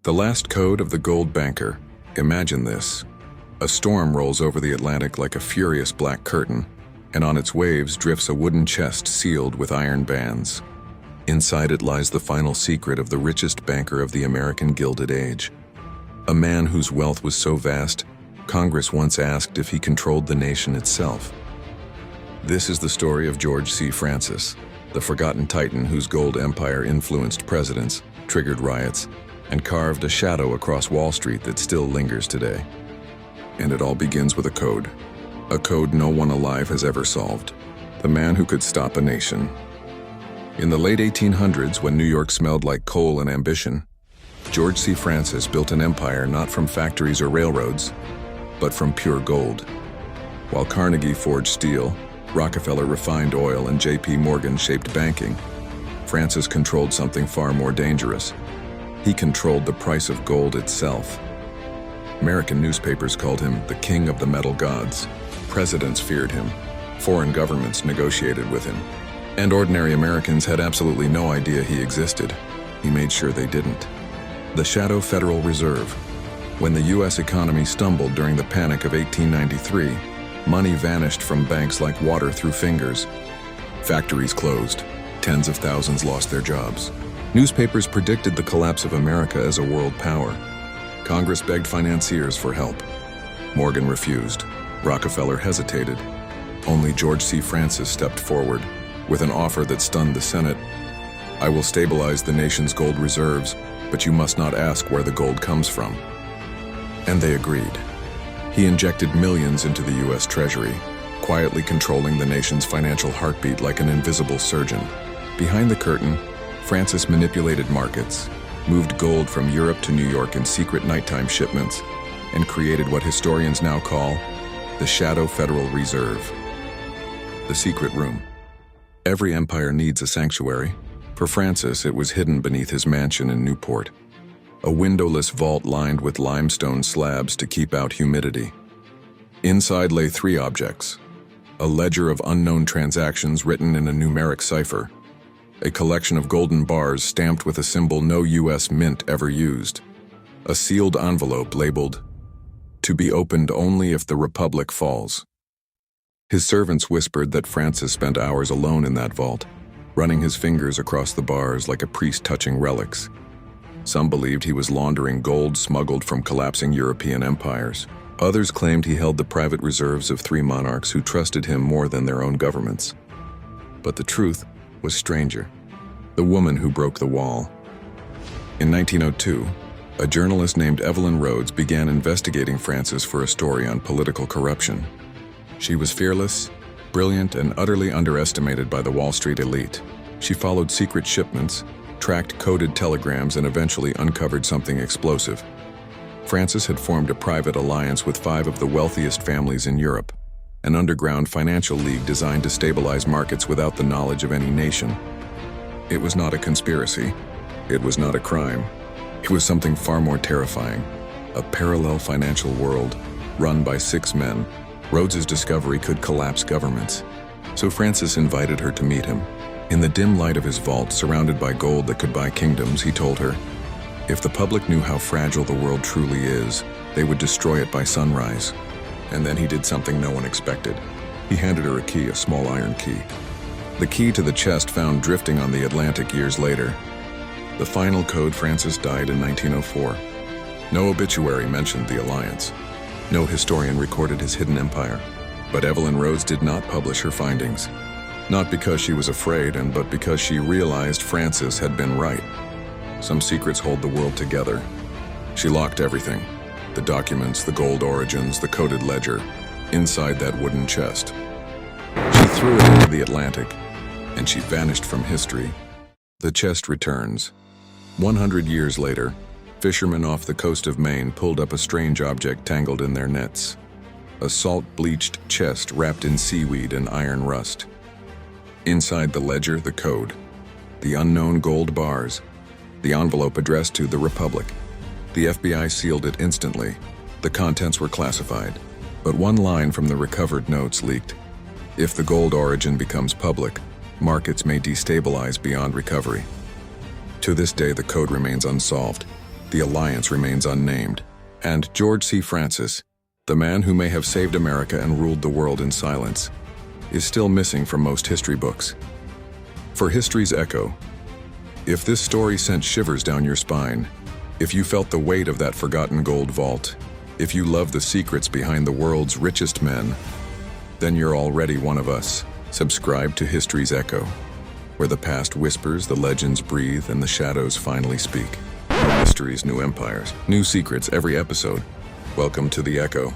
The last code of the gold banker. Imagine this. A storm rolls over the Atlantic like a furious black curtain, and on its waves drifts a wooden chest sealed with iron bands. Inside it lies the final secret of the richest banker of the American Gilded Age. A man whose wealth was so vast, Congress once asked if he controlled the nation itself. This is the story of George C. Francis, the forgotten titan whose gold empire influenced presidents, triggered riots, and carved a shadow across Wall Street that still lingers today. And it all begins with a code no one alive has ever solved. The man who could stop a nation. In the late 1800s, when New York smelled like coal and ambition, George C. Francis built an empire not from factories or railroads, but from pure gold. While Carnegie forged steel, Rockefeller refined oil, and J.P. Morgan shaped banking, Francis controlled something far more dangerous. He controlled the price of gold itself. American newspapers called him the king of the metal gods. Presidents feared him. Foreign governments negotiated with him. And ordinary Americans had absolutely no idea he existed. He made sure they didn't. The Shadow Federal Reserve. When the U.S. economy stumbled during the Panic of 1893, money vanished from banks like water through fingers. Factories closed. Tens of thousands lost their jobs. Newspapers predicted the collapse of America as a world power. Congress begged financiers for help. Morgan refused. Rockefeller hesitated. Only George C. Francis stepped forward with an offer that stunned the Senate. I will stabilize the nation's gold reserves, but you must not ask where the gold comes from. And they agreed. He injected millions into the U.S. Treasury, quietly controlling the nation's financial heartbeat like an invisible surgeon. Behind the curtain, Francis manipulated markets, moved gold from Europe to New York in secret nighttime shipments, and created what historians now call the Shadow Federal Reserve. The secret room. Every empire needs a sanctuary. For Francis, it was hidden beneath his mansion in Newport, a windowless vault lined with limestone slabs to keep out humidity. Inside lay three objects: a ledger of unknown transactions written in a numeric cipher, a collection of golden bars stamped with a symbol no U.S. mint ever used, a sealed envelope labeled, "To be opened only if the Republic falls." His servants whispered that Francis spent hours alone in that vault, running his fingers across the bars like a priest touching relics. Some believed he was laundering gold smuggled from collapsing European empires. Others claimed he held the private reserves of three monarchs who trusted him more than their own governments. But the truth was stranger. The woman who broke the wall. In 1902, a journalist named Evelyn Rhodes began investigating Francis for a story on political corruption. She was fearless, brilliant, and utterly underestimated by the Wall Street elite. She followed secret shipments, tracked coded telegrams, and eventually uncovered something explosive. Francis had formed a private alliance with 5 of the wealthiest families in Europe, an underground financial league designed to stabilize markets without the knowledge of any nation. It was not a conspiracy. It was not a crime. It was something far more terrifying, a parallel financial world run by 6 men. Rhodes's discovery could collapse governments, so Francis invited her to meet him. In the dim light of his vault, surrounded by gold that could buy kingdoms, he told her, if the public knew how fragile the world truly is, they would destroy it by sunrise. And then he did something no one expected. He handed her a key, a small iron key. The key to the chest found drifting on the Atlantic years later. The final code. Francis died in 1904. No obituary mentioned the alliance. No historian recorded his hidden empire. But Evelyn Rhodes did not publish her findings. Not because she was afraid, but because she realized Francis had been right. Some secrets hold the world together. She locked everything. The documents, the gold origins, the coded ledger, inside that wooden chest. She threw it into the Atlantic, and she vanished from history. The chest returns. 100 years later, fishermen off the coast of Maine pulled up a strange object tangled in their nets. A salt-bleached chest wrapped in seaweed and iron rust. Inside the ledger, the code. The unknown gold bars. The envelope addressed to the Republic. The FBI sealed it instantly. The contents were classified, but one line from the recovered notes leaked. If the gold origin becomes public, markets may destabilize beyond recovery. To this day, the code remains unsolved. the alliance remains unnamed. And George C. Francis, the man who may have saved America and ruled the world in silence, is still missing from most history books. For history's echo, if this story sent shivers down your spine, if you felt the weight of that forgotten gold vault, if you love the secrets behind the world's richest men, then you're already one of us. Subscribe to History's Echo, where the past whispers, the legends breathe, and the shadows finally speak. New mysteries, new empires, new secrets every episode. Welcome to the Echo.